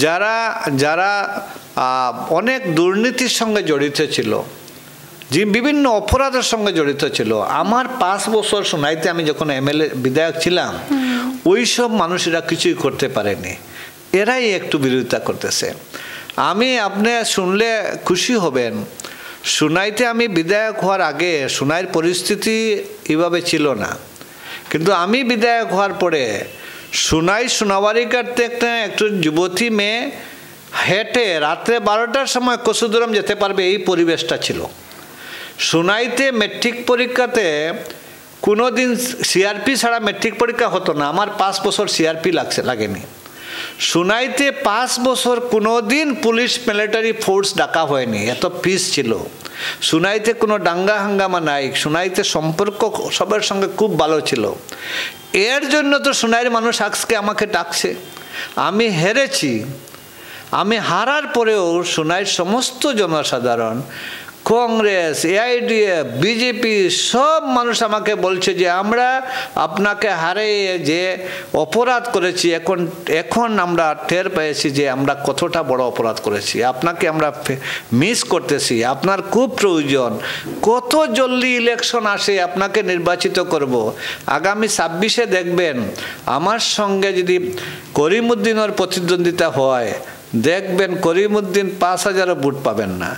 যারা যারা অনেক দুর্নীতির সঙ্গে জড়িত ছিল, যে বিভিন্ন অপরাধের সঙ্গে জড়িত ছিল। আমার 5 বছর সোনাইতে আমি যখন MLA বিধায়ক ছিলাম, ওই সব মানুষেরা কিছুই করতে পারেনি, এরাই একটু বিরোধিতা করতেছে। আপনি শুনলে খুশি হবেন, সোনাইতে আমি বিধায়ক হওয়ার আগে সোনাইয়ের পরিস্থিতি এভাবে ছিল না। কিন্তু আমি বিধায়ক হওয়ার পরে সোনাবাড়ি কাটতে একটু যুবতী মেয়ে হেঁটে রাত্রে 12টার সময় কসুদুরাম যেতে পারবে, এই পরিবেশটা ছিল। সোনাইতে মেট্রিক পরীক্ষাতে কোনো দিন CRP ছাড়া মেট্রিক পরীক্ষা হতো না। আমার 5 বছর CRP লাগেনি। সোনাইতে 5 বছর কোনো দিন পুলিশ মিলিটারি ফোর্স ডাকা হয়নি, এত পিস ছিল। সোনাইতে কোনো দাঙ্গা হাঙ্গামা নাই, সোনাইতে সম্পর্ক সবার সঙ্গে খুব ভালো ছিল। এর জন্য তো সোনাইয়ের মানুষ আজকে আমাকে ডাকছে। আমি হেরেছি, আমি হারার পরেও সোনাইয়ের সমস্ত জনসাধারণ, কংগ্রেস, AIDF, বিজেপি সব মানুষ আমাকে বলছে যে আমরা আপনাকে হারিয়ে যে অপরাধ করেছি, এখন আমরা টের পেয়েছি যে আমরা কতটা বড় অপরাধ করেছি, আপনাকে আমরা মিস করতেছি, আপনার খুব প্রয়োজন, কত জলদি ইলেকশন আসে, আপনাকে নির্বাচিত করব। আগামী 26-এ দেখবেন আমার সঙ্গে যদি করিমউদ্দিনের প্রতিদ্বন্দ্বিতা হয়, দেখবেন করিমউদ্দিন 5000 ভোট পাবেন না।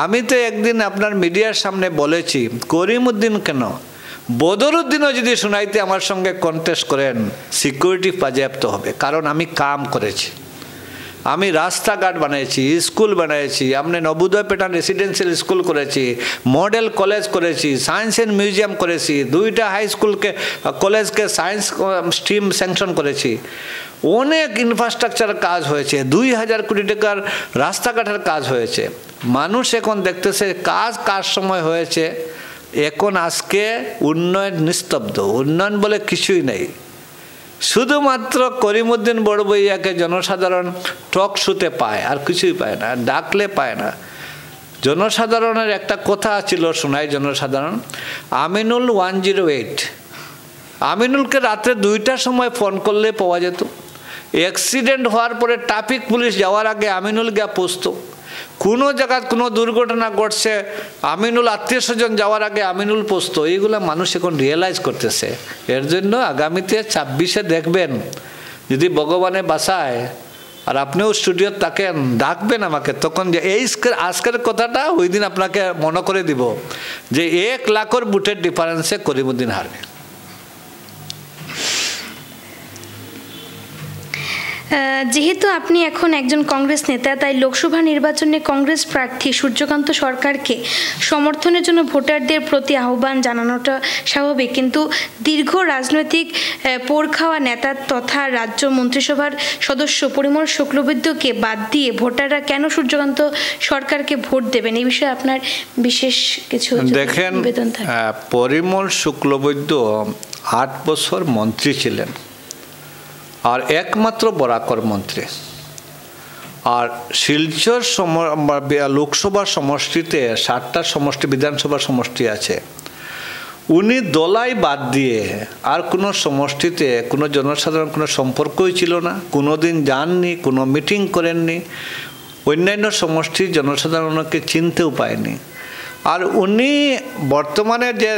আমি তো একদিন আপনার মিডিয়ার সামনে বলেছি, করিমউদ্দিন কেন, বদরুদ্দিনও যদি সোনাইতে আমার সঙ্গে কন্টেস্ট করেন সিকিউরিটি পর্যাপ্ত হবে, কারণ আমি কাম করেছি। আমি রাস্তাঘাট বানিয়েছি, স্কুল বানিয়েছি, আপনি নবোদয় প্যাটার্ন রেসিডেন্সিয়াল স্কুল করেছি, মডেল কলেজ করেছি, সায়েন্স অ্যান্ড মিউজিয়াম করেছি, 2টা হাই স্কুলকে কলেজকে সায়েন্স স্ট্রিম স্যাংশন করেছি। অনেক ইনফ্রাস্ট্রাকচার কাজ হয়েছে, 2000 কোটি টাকার রাস্তাঘাটের কাজ হয়েছে। মানুষ এখন দেখতেছে কাজ সময় হয়েছে, এখন আজকে উন্নয়ন নিস্তব্ধ, উন্নয়ন বলে কিছুই নেই। শুধুমাত্র করিমউদ্দিন বড়বইয়াকে জনসাধারণ টক শুতে পায়, আর কিছুই পায় না, ডাকলে পায় না। জনসাধারণের একটা কথা ছিল, সোনাই জনসাধারণ, আমিনুল 108, আমিনুলকে রাত্রে 2টার সময় ফোন করলে পাওয়া যেত। অ্যাক্সিডেন্ট হওয়ার পরে ট্রাফিক পুলিশ যাওয়ার আগে আমিনুল গিয়ে পৌঁছতো। কোনো জায়গায় কোনো দুর্ঘটনা ঘটছে, আমিনুল আত্মীয় স্বজন যাওয়ার আগে আমিনুল পৌঁছতো। এইগুলো মানুষ এখন রিয়েলাইজ করতেছে। এর জন্য আগামীতে 26-এ দেখবেন, যদি ভগবানে বাঁচায় আর আপনিও স্টুডিও থাকেন, ডাকবেন আমাকে, তখন যে এই আজকের কথাটা ওই দিন আপনাকে মনে করে দিব যে 1 লাখের ভোটের ডিফারেন্সে করিমউদ্দিন হারবে। যেহেতু আপনি এখন একজন কংগ্রেস নেতা, তাই লোকসভা নির্বাচনে কংগ্রেস প্রার্থী সূর্যকান্ত সরকারকে সমর্থনের জন্য ভোটারদের প্রতি আহ্বান জানানোটা স্বাভাবিক, কিন্তু দীর্ঘ রাজনৈতিক পোড় খাওয়া নেতা তথা রাজ্য মন্ত্রিসভার সদস্য পরিমল শুক্লবৈদ্যকে বাদ দিয়ে ভোটাররা কেন সূর্যকান্ত সরকারকে ভোট দেবেন, এই বিষয়ে আপনার বিশেষ কিছু দেখেন। পরিমল শুক্লবৈদ্য 8 বছর মন্ত্রী ছিলেন, আর একমাত্র বরাকর মন্ত্রী। আর শিলচর লোকসভা সমষ্টিতে 7টা সমষ্টি বিধানসভা সমষ্টি আছে। উনি দলাই বাদ দিয়ে আর কোনো সমষ্টিতে কোনো জনসাধারণ কোনো সম্পর্কই ছিল না, কোনো দিন যাননি, কোনো মিটিং করেননি, অন্যান্য সমষ্টির জনসাধারণকে চিনতেও পায়নি। আর উনি বর্তমানে যে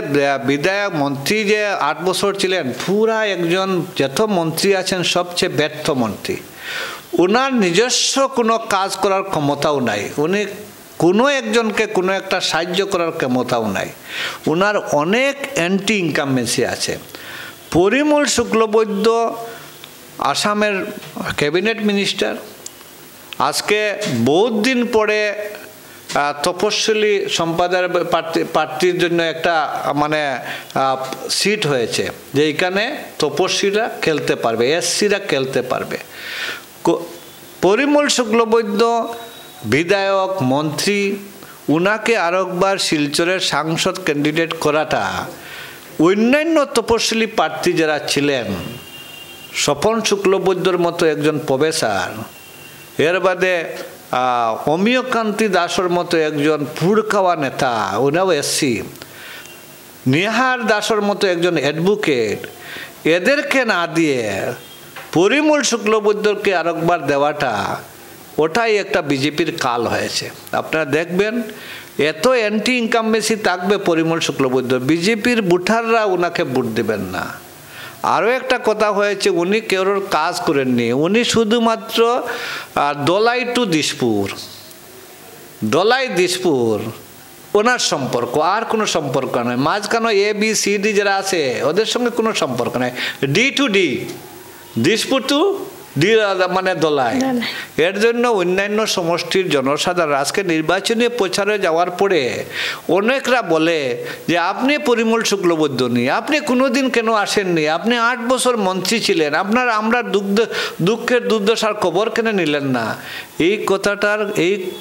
বিধায়ক মন্ত্রী যে 8 বছর ছিলেন, পুরা একজন যত মন্ত্রী আছেন সবচেয়ে ব্যর্থ মন্ত্রী। ওনার নিজস্ব কোনো কাজ করার ক্ষমতাও নাই, উনি কোনো একজনকে কোনো একটা সাহায্য করার ক্ষমতাও নাই। ওনার অনেক অ্যান্টি ইনকামবেন্সি আছে। পরিমল শুক্লবৈদ্য আসামের ক্যাবিনেট মিনিস্টার, আজকে বহুত দিন পরে তপশিলি সম্প্রদায়ের প্রার্থীর জন্য একটা মানে সিট হয়েছে, যে এখানে তপশিলীরা খেলতে পারবে, এসসিরা খেলতে পারবে। পরিমল শুক্লবৈদ্য বিধায়ক মন্ত্রী, উনাকে আরেকবার শিলচরের সাংসদ ক্যান্ডিডেট করাটা অন্যান্য তপশিলি প্রার্থী যারা ছিলেন, স্বপন শুক্লবৈদ্যর মতো একজন প্রফেসর, এর বাদে অমিয়কান্তি দাসের মতো একজন পুরখাওয়া নেতা, উনাও এসসি, নিহার দাসের মতো একজন অ্যাডভোকেট, এদেরকে না দিয়ে পরিমল শুক্লবৈদ্যকে আরেকবার দেওয়াটা, ওটাই একটা বিজেপির কাল হয়েছে। আপনারা দেখবেন এত অ্যান্টি ইনকামবেন্সি থাকবে পরিমল শুক্লবৈদ্য, বিজেপির ভোটাররা ওনাকে ভোট দেবেন না। আরও একটা কথা হয়েছে, উনি কেউর কাজ করেননি, উনি শুধুমাত্র দলাই টু দিশপুর, দলাই দিশপুর ওনার সম্পর্ক, আর কোনো সম্পর্ক নয়। মাঝখানে ABCD যারা আছে ওদের সঙ্গে কোনো সম্পর্ক নেই, D to D, Dispur to D মানে দলাই। এর জন্য অন্যান্য সমষ্টির জনসাধারণ আজকে নির্বাচনী প্রচারে যাওয়ার পরে অনেকরা বলে যে আপনি পরিমল শুক্লবৈদ্য নিয়ে আপনি কোনোদিন কেন আসেননি, আপনি 8 বছর মন্ত্রী ছিলেন, আমরা দুঃখের দুর্দশার খবর কেন নিলেন না। এই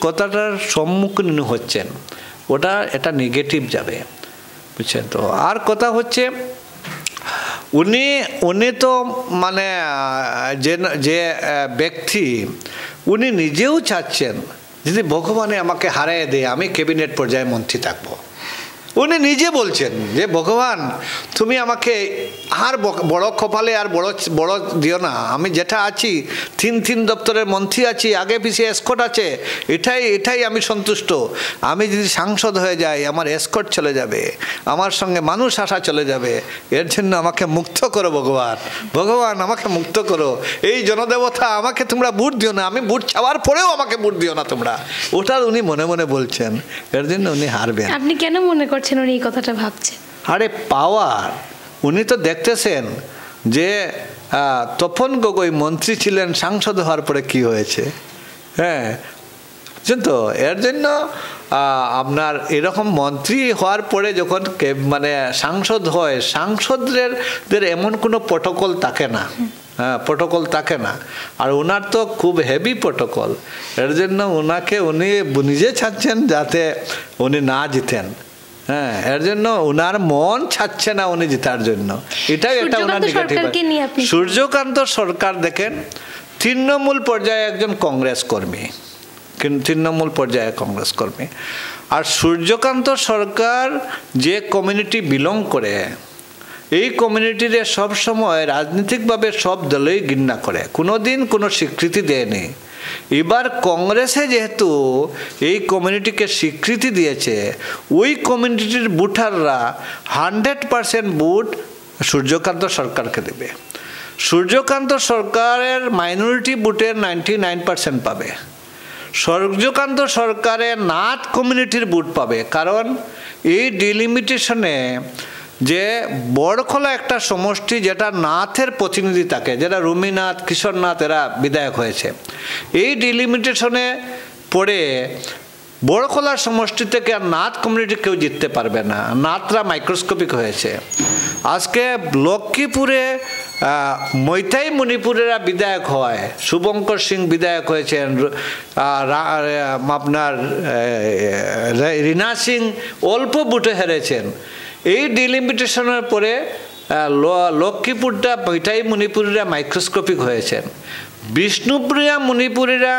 কথাটার সম্মুখীন হচ্ছেন, এটা নেগেটিভ যাবে, বুঝছেন তো। আর কথা হচ্ছে উনি তো মানে যে ব্যক্তি, উনি নিজেও চাচ্ছেন যদি ভগবানে আমাকে হারিয়ে দেয় আমি ক্যাবিনেট পর্যায়ে মন্ত্রী থাকবো। উনি নিজে বলছেন যে ভগবান তুমি আমাকে আর বড় কপালে আর বড় দিও না, আমি যেটা আছি 3 দপ্তরের মন্ত্রী আছি, আগে পিছিয়ে এসকর্ট আছে, এটাই আমি সন্তুষ্ট। আমি যদি সাংসদ হয়ে যাই আমার এসকর্ট চলে যাবে, আমার সঙ্গে মানুষ আসা চলে যাবে, এর জন্য আমাকে মুক্ত করো ভগবান আমাকে মুক্ত করো। এই জনদেবতা আমাকে তোমরা ভোট দিও না, আমি ভোট চাওয়ার পরেও আমাকে ভোট দিও না তোমরা, ওটা উনি মনে মনে বলছেন। এর জন্য উনি হারবেন। আপনি কেন মনে করছেন উনি এই কথাটা ভাবছেন? আরে পাওয়ার, উনি তো দেখতেছেন যে তপন গগৈ মন্ত্রী ছিলেন, সাংসদ হওয়ার পরে কি হয়েছে। হ্যাঁ, তো এর জন্য আপনার এরকম মন্ত্রী হওয়ার পরে যখন মানে সাংসদ হয়, সাংসদদের এমন কোনো প্রটোকল থাকে না, প্রটোকল থাকে না। আর ওনার তো খুব হেভি প্রটোকল, এর জন্য উনি নিজে চাচ্ছেন যাতে উনি না জিতেন। হ্যাঁ, এর জন্য ওনার মন ছাড়ছে না উনি জেতার জন্য, এটাই এটা ওনার নেগেটিভ। সূর্যকান্ত সরকার দেখেন তৃণমূল পর্যায়ে একজন কংগ্রেস কর্মী, তৃণমূল পর্যায়ে কংগ্রেস কর্মী। আর সূর্যকান্ত সরকার যে কমিউনিটি বিলং করে, এই কমিউনিটিতে সবসময় রাজনৈতিকভাবে সব দলই ঘৃণা করে, কোনোদিন কোনো স্বীকৃতি দেয়নি। এবার কংগ্রেসে যেহেতু এই কমিউনিটিকে স্বীকৃতি দিয়েছে, ওই কমিউনিটির ভোটাররা 100% ভোট সূর্যকান্ত সরকারকে দেবে। সূর্যকান্ত সরকারের মাইনরিটি ভোটের 99% পাবে। সূর্যকান্ত সরকারের নাথ কমিউনিটির ভোট পাবে, কারণ এই ডিলিমিটেশনে যে বড়খোলা একটা সমষ্টি যেটা নাথের প্রতিনিধি থাকে, যেটা রুমিনাথ, কিশোরনাথ এরা বিধায়ক হয়েছে, এই ডিলিমিটেশনে পড়ে বড়খোলা সমষ্টি থেকে আর নাথ কমিউনিটি কেউ জিততে পারবে না, নাথরা মাইক্রোস্কোপিক হয়েছে। আজকে লক্ষ্মীপুরে মৈথাই মণিপুরেরা বিধায়ক হয়, শুভঙ্কর সিং বিধায়ক হয়েছেন, আপনার রীনা সিং অল্প ভোটে হেরেছেন। এই ডিলিমিটেশনের পরে লক্ষ্মীপুরটা মৈথাই মণিপুরীরা মাইক্রোস্কোপিক হয়েছেন। বিষ্ণুপ্রিয়া মণিপুরীরা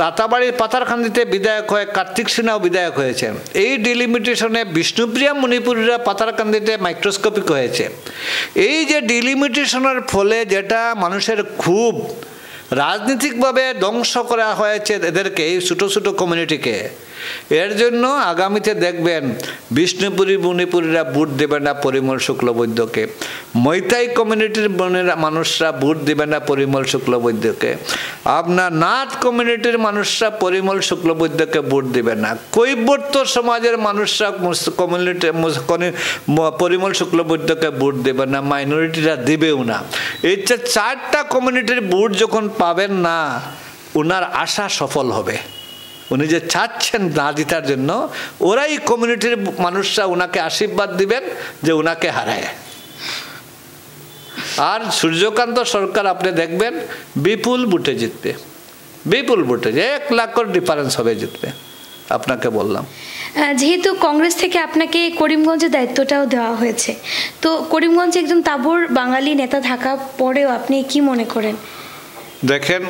রাতাবাড়ির পাতারকান্দিতে বিধায়ক হয়ে কার্তিক সিনহাও বিধায়ক হয়েছেন। এই ডিলিমিটেশনে বিষ্ণুপ্রিয়া মণিপুরীরা পাতারকান্দিতে মাইক্রোস্কোপিক হয়েছে। এই যে ডিলিমিটেশনের ফলে যেটা মানুষের খুব রাজনৈতিকভাবে ধ্বংস করা হয়েছে এদেরকে, এই ছোটো ছোটো কমিউনিটিকে, এর জন্য আগামীতে দেখবেন বিষ্ণুপুরী মণিপুরীরা ভোট দেবে না পরিমল শুক্লবৈদ্যকে, মৈতাই কমিউনিটির মানুষরা ভোট দেবে না পরিমল শুক্লবৈদ্যকে, আপনার নাথ কমিউনিটির মানুষরা পরিমল শুক্লবৈদ্যকে ভোট দেবে না, কৈবর্ত সমাজের মানুষরা কমিউনিটি পরিমল শুক্লবৈদ্যকে ভোট দেবে না, মাইনরিটিরা দেবেও না। এই 4টা কমিউনিটির ভোট যখন পাবেন না, ওনার আশা সফল হবে। উনি যে চাচ্ছেন না জিতার জন্য, ওরাই কমিউনিটির মানুষরা ওনাকে আশীর্বাদ দিবেন যে ওনাকে হারায়। আর সূর্যকান্ত সরকার আপনি দেখবেন বিপুল ভোটে জিতবে, বিপুল ভোটে, 1 লাখের ডিফারেন্স হবে জিতবে, আপনাকে বললাম। যেহেতু কংগ্রেস থেকে আপনাকে করিমগঞ্জের দায়িত্বটাও দেওয়া হয়েছে, তো করিমগঞ্জে একজন তাবড় বাঙালি নেতা থাকা পরেও আপনি কি মনে করেন? দেখেন,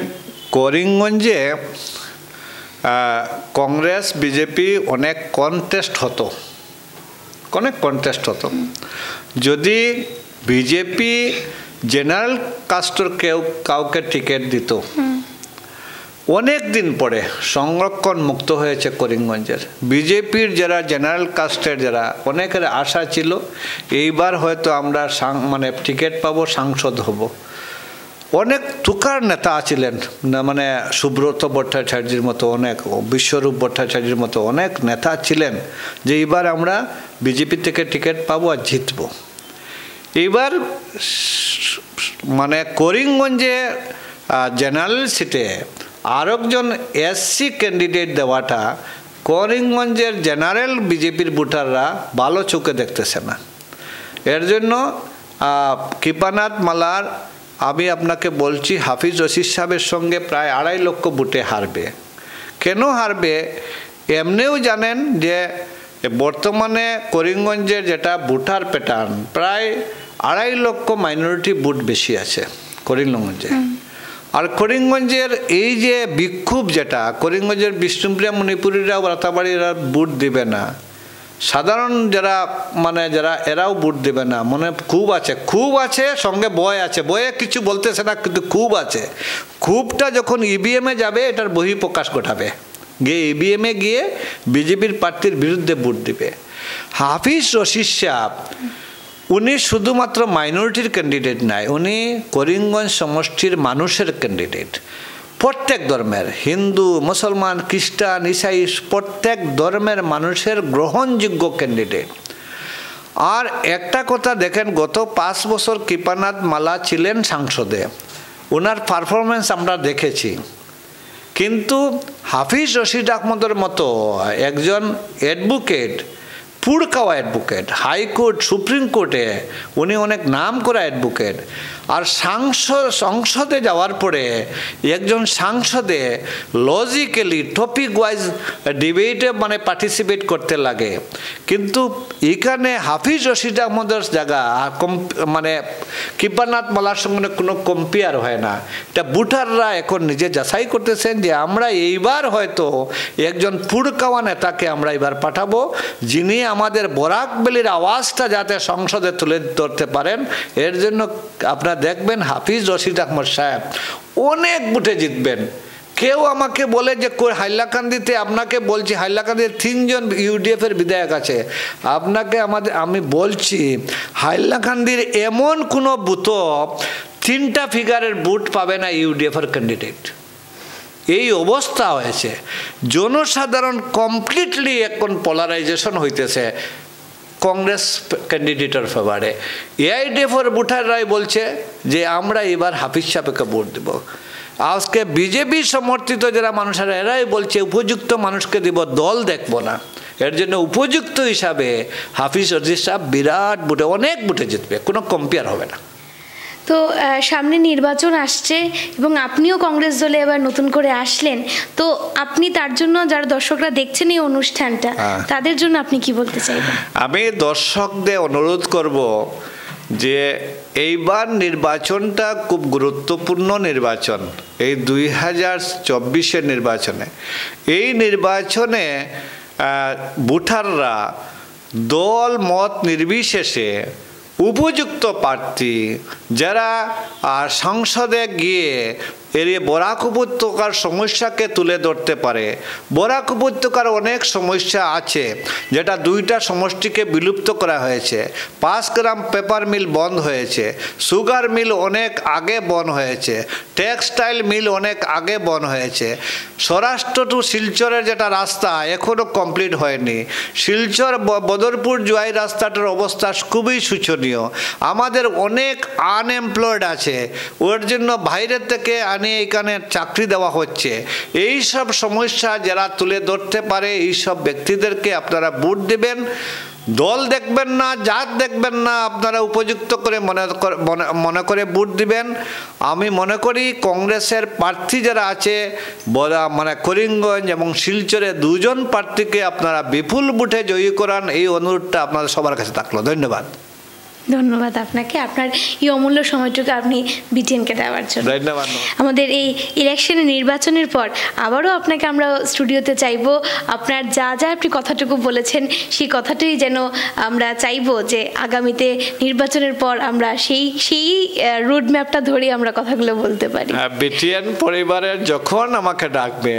করিমগঞ্জে কংগ্রেস বিজেপি অনেক কন্টেস্ট হতো, অনেক কন্টেস্ট হতো। যদি বিজেপি জেনারেল কাস্টের কাউকে টিকিট দিত, অনেক দিন পরে সংরক্ষণ মুক্ত হয়েছে করিমগঞ্জের। বিজেপির যারা জেনারেল কাস্টের যারা, অনেকের আশা ছিল এইবার হয়তো আমরা মানে টিকিট পাবো, সাংসদ হব। অনেক তুকার নেতা ছিলেন, মানে সুব্রত ভট্টাচার্যের মতো, অনেক বিশ্বরূপ ভট্টাচার্যের মতো অনেক নেতা ছিলেন যে এইবার আমরা বিজেপি থেকে টিকিট পাবো আর জিতব। এইবার মানে করিমগঞ্জে জেনারেল সিটে আরেকজন এসসি ক্যান্ডিডেট দেওয়াটা করিমগঞ্জের জেনারেল বিজেপির ভোটাররা ভালো চোখে দেখতেছে না। এর জন্য কৃপানাথ মালার, আমি আপনাকে বলছি, হাফিজ রশিদ সাহেবের সঙ্গে প্রায় 2.5 লক্ষ ভোটে হারবে। কেন হারবে? এমনিও জানেন যে বর্তমানে করিমগঞ্জের যেটা ভোটার প্যাটার্ন, প্রায় 2.5 লক্ষ মাইনরিটি ভোট বেশি আছে করিমগঞ্জে। আর করিমগঞ্জের এই যে বিক্ষোভ, যেটা করিমগঞ্জের বিষ্ণুপ্রিয়া মণিপুরীরা, রাতাবাড়িরা ভোট দেবে না, সাধারণ যারা মানে যারা এরাও ভোট দেবে না, মনে খুব আছে, খুব আছে, সঙ্গে বয় আছে, বয়ে কিছু বলতেছে না, কিন্তু খুব আছে। খুবটা যখন ইভিএমে যাবে এটার বহিঃপ্রকাশ ঘটাবে, গিয়ে ইভিএমে গিয়ে বিজেপির প্রার্থীর বিরুদ্ধে ভোট দিবে। হাফিজ রশিদ সাহেব উনি শুধুমাত্র মাইনরিটির ক্যান্ডিডেট নয়, উনি করিমগঞ্জ সমষ্টির মানুষের ক্যান্ডিডেট। প্রত্যেক ধর্মের, হিন্দু, মুসলমান, খ্রিস্টান, ইসাই, প্রত্যেক ধর্মের মানুষের গ্রহণযোগ্য ক্যান্ডিডেট। আর একটা কথা দেখেন, গত 5 বছর কৃপানাথ মালা ছিলেন সংসদে, ওনার পারফরমেন্স আমরা দেখেছি। কিন্তু হাফিজ রশিদ আহমদের মতো একজন অ্যাডভোকেট, পুরকাওয়া অ্যাডভোকেট, হাইকোর্ট, সুপ্রিম কোর্টে উনি অনেক নাম করা অ্যাডভোকেট, আর সংসদে যাওয়ার পরে একজন সাংসদে লজিক্যালি টপিক ওয়াইজ ডিবেটে মানে পার্টিসিপেট করতে লাগে। কিন্তু এখানে হাফিজ রশিদ আহমদের জায়গা মানে কৃপানাথ মালার সঙ্গে কোনো কম্পেয়ার হয় না। এটা ভোটাররা এখন নিজে যাচাই করতেছেন যে আমরা এইবার হয়তো একজন পুরকাওয়া নেতাকে আমরা এবার পাঠাবো, যিনি আমাদের বরাক ভ্যালির আওয়াজটা যাতে সংসদে তুলে ধরতে পারেন। এর জন্য আপনারা দেখবেন হাফিজ রশিদ আহমদ সাহেব অনেক ভোটে জিতবেন। কেউ আমাকে বলে যে হাইলাকান্দিতে, আপনাকে বলছি হাইলাকান্দিতে 3 জন ইউডিএফের বিধায়ক আছে, আপনাকে আমি বলছি হাইলাকান্দির এমন কোনো বুথ 3টা ফিগারের ভোট পাবে না ইউডিএফের ক্যান্ডিডেট। এই অবস্থা হয়েছে, জনসাধারণ কমপ্লিটলি এখন পোলারাইজেশন হইতেছে কংগ্রেস ক্যান্ডিডেটের ফেভারে। এআইডিএফের ভোটাররাই বলছে যে আমরা এবার হাফিজ সাহেবকে ভোট দেব। আজকে বিজেপি সমর্থিত যারা মানুষেরা এরাই বলছে উপযুক্ত মানুষকে দেব, দল দেখব না। এর জন্য উপযুক্ত হিসাবে হাফিজ রশিদ সাহেব বিরাট ভোটে, অনেক ভোটে জিতবে, কোনো কম্পেয়ার হবে না। তো সামনে নির্বাচন আসছে এবং আপনিও কংগ্রেস দলে এবার নতুন করে আসলেন, তো আপনি তার জন্য যারা দর্শকরা দেখছেন এই অনুষ্ঠানটা, তাদের জন্য আপনি কি বলতে চাইবেন? আমি দর্শকদের অনুরোধ করব যে এইবার নির্বাচনটা খুব গুরুত্বপূর্ণ নির্বাচন, এই 2024-এর নির্বাচনে। এই নির্বাচনে ভোটাররা দল মত নির্বিশেষে উপযুক্ত প্রার্থী যারা সংসদে গিয়ে এরিয়া বরাক উপত্যকার সমস্যাকে তুলে ধরতে পারে। বরাক উপত্যকার অনেক সমস্যা আছে, যেটা 2টা সমষ্টিকে বিলুপ্ত করা হয়েছে। 5 গ্রাম পেপার মিল বন্ধ হয়েছে, সুগার মিল অনেক আগে বন্ধ হয়েছে, টেক্সটাইল মিল অনেক আগে বন্ধ হয়েছে। স্বরাষ্ট্র টু শিলচরের যেটা রাস্তা এখনও কমপ্লিট হয়নি। শিলচর বদরপুর জুয়াই রাস্তাটার অবস্থা খুবই শোচনীয়। আমাদের অনেক আনএমপ্লয়েড আছে, ওর জন্য বাইরে থেকে আনে এখানে চাকরি দেওয়া হচ্ছে। এই সব সমস্যা যারা তুলে ধরতে পারে, এই সব ব্যক্তিদেরকে আপনারা ভোট দেবেন। দল দেখবেন না, জাত দেখবেন না, আপনারা উপযুক্ত করে মনে করে ভোট দিবেন। আমি মনে করি কংগ্রেসের প্রার্থী যারা আছে করিমগঞ্জ এবং শিলচরে 2 জন প্রার্থীকে আপনারা বিপুল ভোটে জয়ী করান, এই অনুরোধটা আপনাদের সবার কাছে থাকলো। ধন্যবাদ। ধন্যবাদ আপনাকে, আপনার এই অমূল্য সময়টুকু আপনি বিটিএনকে দেওয়ার জন্য। ধন্যবাদ। আমাদের এই ইলেকশনের নির্বাচনের পর আবারও আপনাকে আমরা স্টুডিওতে চাইবো। আপনার যা যা আপনি কথাটুকু বলেছেন সেই কথাটাই যেন আমরা চাইবো যে আগামীতে নির্বাচনের পর আমরা সেই রোড ম্যাপটা ধরে আমরা কথাগুলো বলতে পারি। বিটিএন পরিবারের যখন আমাকে ডাকবে,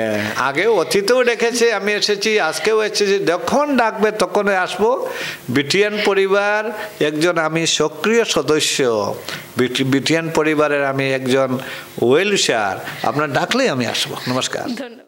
আগেও অতীতেও ডেকেছে, আমি এসেছি, আজকেও এসেছি, যখন ডাকবে তখন আসবো। বিটিএন পরিবার একজন আমি সক্রিয় সদস্য, বিটিএন পরিবারের আমি একজন ওয়েলউইশার। আপনার ডাকলেই আমি আসবো। নমস্কার। ধন্যবাদ।